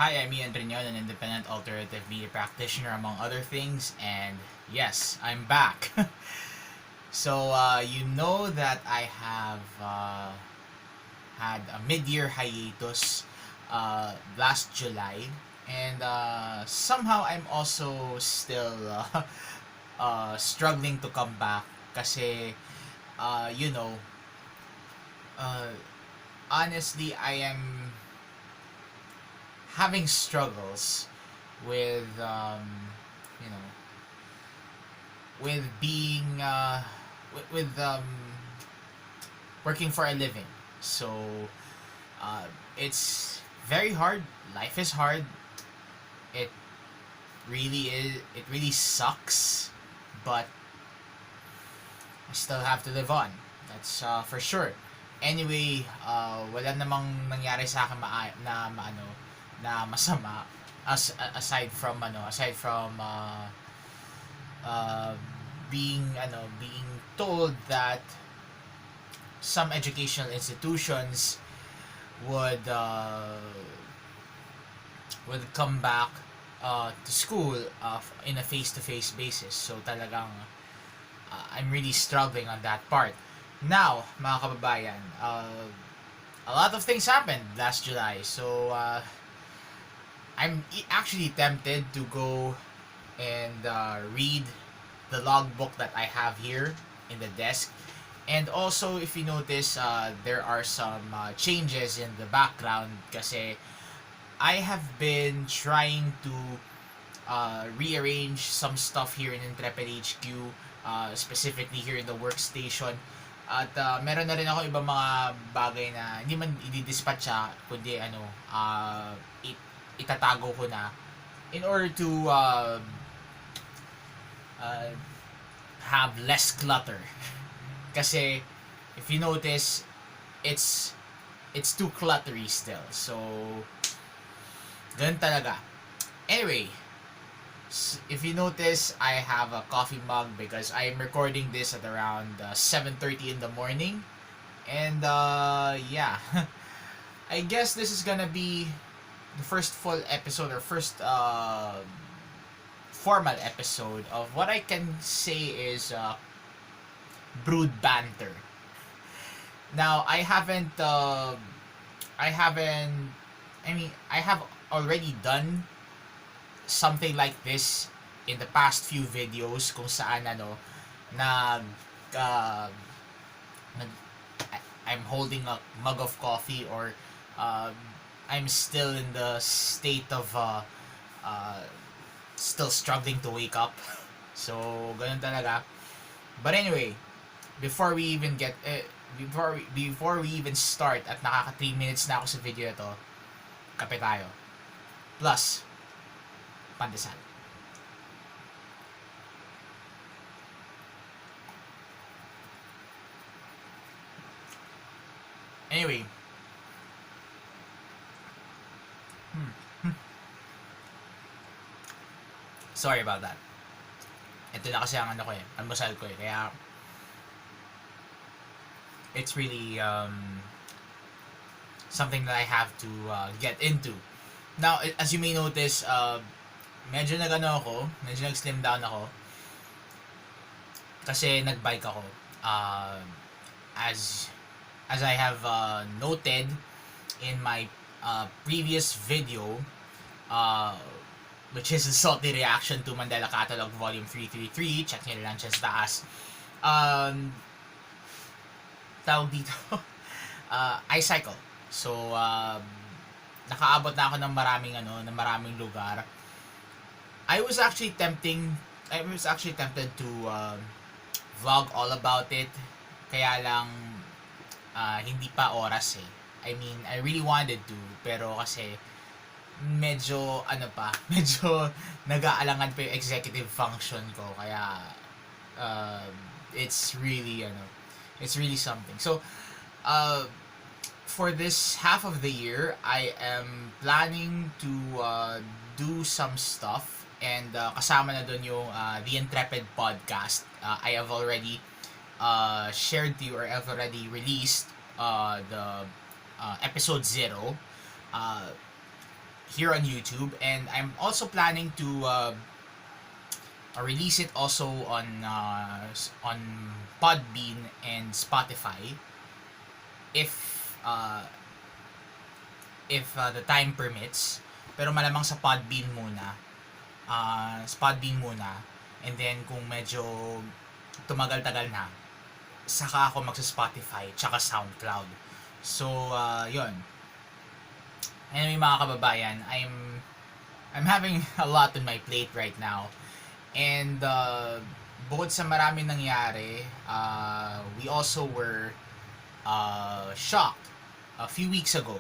Hi, I'm Ian Riñon, an independent alternative media practitioner, among other things, and yes, I'm back. You know that I have had a mid-year hiatus last July, and somehow I'm also still struggling to come back kasi, uh, you know, uh, honestly, I am having struggles with you know with being with working for a living. So it's very hard. Life is hard. It really sucks, but I still have to live on. That's for sure. Anyway, wala namang nangyari sa akin na masama aside from uh, being told that some educational institutions would uh, would come back to school in a face-to-face basis. So talagang I'm really struggling on that part. Now, mga kababayan, a lot of things happened last July. I'm actually tempted to go and read the logbook that I have here in the desk. And also, if you notice, there are some changes in the background kasi I have been trying to rearrange some stuff here in Intrepid HQ, specifically here in the workstation. At meron na rin ako ibang mga bagay na hindi man i-dispatcha, kundi itatago ko na in order to uh, have less clutter. Kasi if you notice, it's too cluttery still. So ganun talaga. Anyway, if you notice, I have a coffee mug because I'm recording this at around 7:30 in the morning. And yeah, I guess this is gonna be the first full episode or first formal episode of what I can say is Brewed Banter. Now, I have already done something like this in the past few videos kung saan nag, uh, nag I'm holding a mug of coffee or uh, I'm still in the state of uh, still struggling to wake up. So, ganun talaga. But anyway, before we even get before we even start at nakaka 3 minutes na ako sa video ito, kape tayo. Plus, pandesal. Anyway, sorry about that. Ito na kasi ang almusal ko kaya it's really something that I have to get into. Now, as you may notice, medyo medyo nag-slim down ako kasi nag-bike ako. As I have noted in my previous video, which is a salty reaction to Mandela Catalog Volume 333, check nyo lang dyan sa taas. Tawag dito, I cycle. So, nakaabot na ako ng maraming lugar. I was actually tempted to vlog all about it. Kaya lang hindi pa oras eh. I mean, I really wanted to, pero kasi medyo medyo nag-aalangan pa yung executive function ko, kaya it's really something. So for this half of the year, I am planning to do some stuff, and kasama na dun yung the Intrepid podcast. I have already shared to you, or I've already released the episode 0. here on YouTube, and I'm also planning to release it also on Podbean and Spotify if the time permits. Pero malamang sa Podbean muna. And then kung medyo tumagal-tagal na, saka ako magsa-Spotify tsaka SoundCloud. So yun. Anyway mga kababayan, I'm having a lot on my plate right now. And bukod sa marami nangyari, we also were shocked a few weeks ago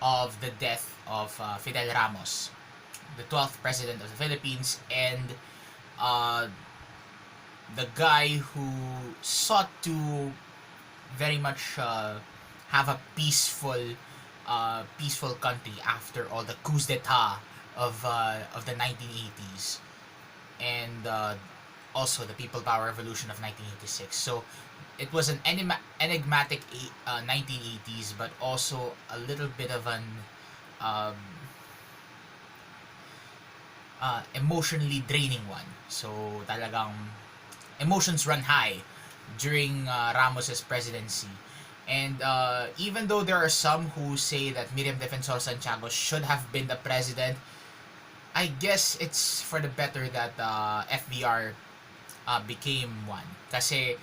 of the death of Fidel Ramos, the 12th president of the Philippines, and the guy who sought to very much have a peaceful country after all the coups d'etat of the 1980s, and also the People Power Revolution of 1986. So it was an enigmatic 1980s, but also a little bit of an emotionally draining one. So talagang emotions run high during Ramos's presidency. And even though there are some who say that Miriam Defensor Santiago should have been the president, I guess it's for the better that FVR became one. Kasi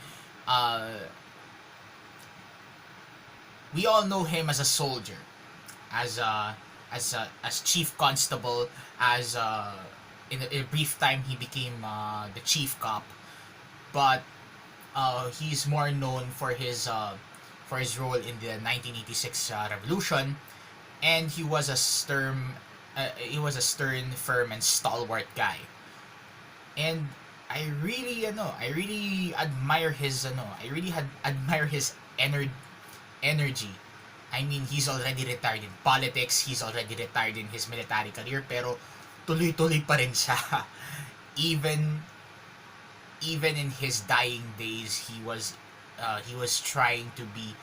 we all know him as a soldier, as chief constable, as in a brief time he became the chief cop, but he's more known for his role in the 1986 revolution, and he was a stern, firm, and stalwart guy. And I really admire his energy. I mean, he's already retired in politics, he's already retired in his military career, pero tuloy-tuloy pa rin siya. even in his dying days, he was trying to be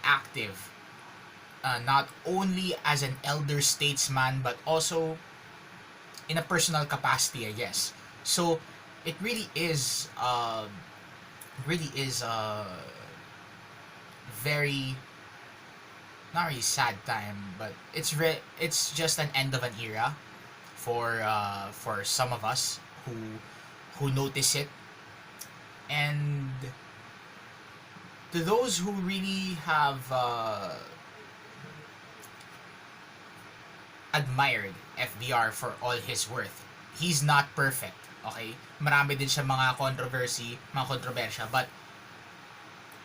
active, not only as an elder statesman but also in a personal capacity, I guess. So it really is very, not really sad time, but it's just an end of an era for some of us who notice it. And to those who really have admired FDR for all his worth, he's not perfect, okay? Marami din siya mga kontrobersya, but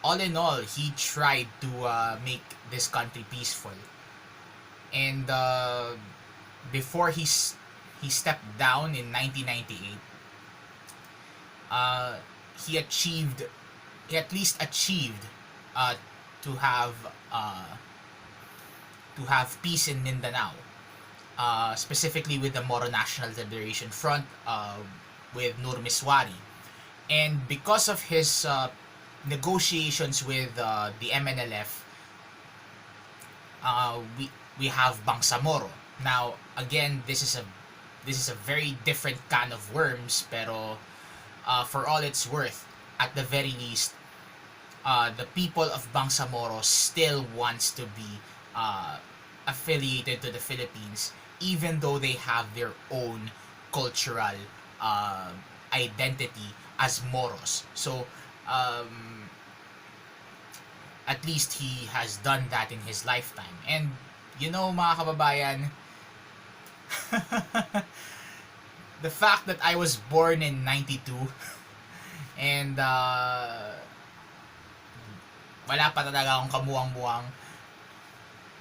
all in all, he tried to make this country peaceful. And before he stepped down in 1998, he at least achieved to have peace in Mindanao, specifically with the Moro National Liberation Front, with Nur Miswari. And because of his negotiations with the MNLF, we have Bangsamoro. Now again, this is a very different can of worms, pero for all it's worth, at the very least, the people of Bangsamoro still wants to be affiliated to the Philippines, even though they have their own cultural identity as Moros. So at least he has done that in his lifetime. And you know, mga kababayan, the fact that I was born in 92 and wala pa talaga akong kamuwang-muwang,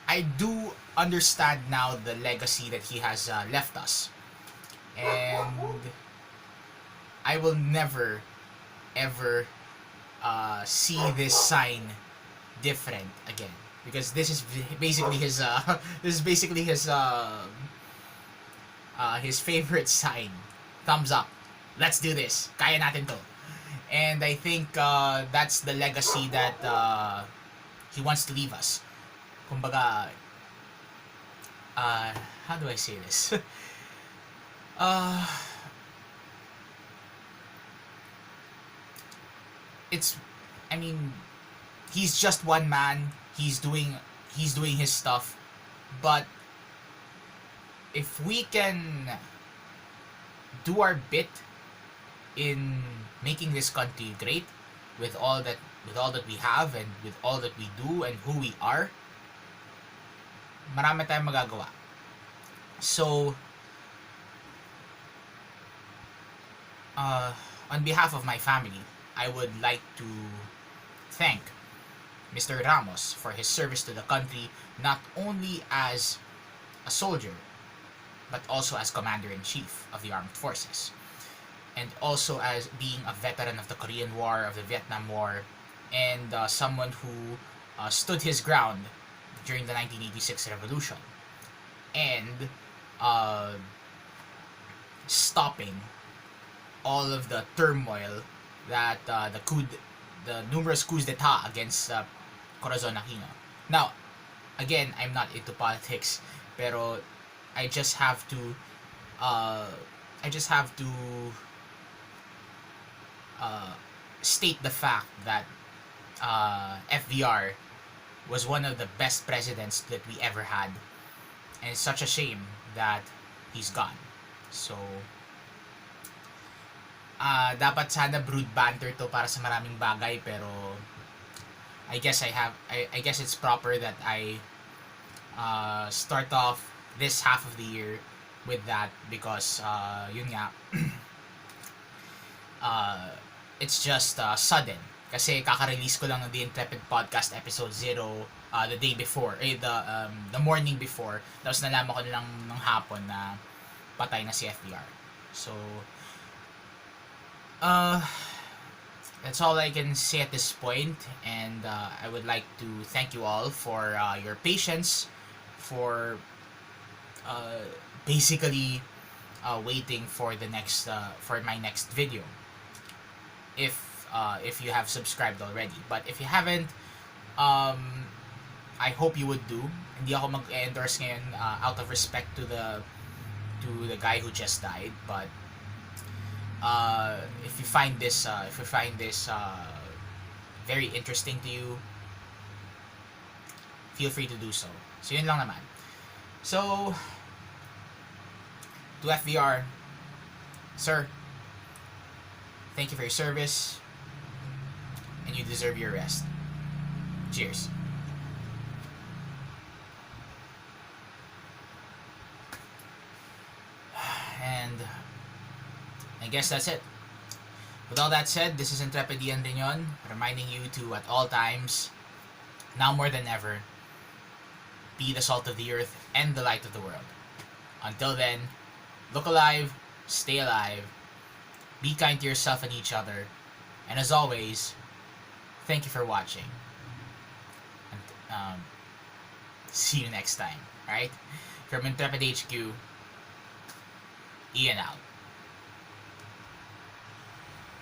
I do understand now the legacy that he has left us. And I will never ever see this sign different again, because this is basically his his favorite sign. Thumbs up, let's do this, kaya natin to. And I think that's the legacy that he wants to leave us. Kumbaga, how do I say this? uh, it's, I mean, he's just one man. He's doing his stuff, but if we can do our bit in making this country great with all that we have and with all that we do and who we are, marami tayong magagawa. So, on behalf of my family, I would like to thank Mr. Ramos for his service to the country, not only as a soldier, but also as Commander-in-Chief of the Armed Forces, and also as being a veteran of the Korean War, of the Vietnam War, and someone who stood his ground during the 1986 revolution, and stopping all of the turmoil that the numerous coups d'etat against Corazon Aquino. Now, again, I'm not into politics, pero I just have to state the fact that FDR was one of the best presidents that we ever had, and it's such a shame that he's gone. So, dapat sana Brewed Banter to para sa maraming bagay, pero I guess it's proper that I start off this half of the year with that, because yun nga, it's just sudden. Kasi kaka-release ko lang ng The Intrepid Podcast episode 0 the day before, the morning before. Tapos nalaman ko lang ng hapon na patay na si FDR. So, that's all I can say at this point, and I would like to thank you all for your patience, for basically waiting for the next for my next video, if you have subscribed already. But if you haven't, I hope you would do. Hindi ako mag-endorse ngayon out of respect to the guy who just died, but if you find this very interesting to you, feel free to do so. So yun lang naman. So, to FDR, sir, thank you for your service, and you deserve your rest. Cheers. And I guess that's it. With all that said, this is Intrepid Ian Riñon, reminding you to, at all times, now more than ever, be the salt of the earth and the light of the world. Until then, look alive, stay alive, be kind to yourself and each other, and as always, thank you for watching. And see you next time, alright? From Intrepid HQ, Ian out.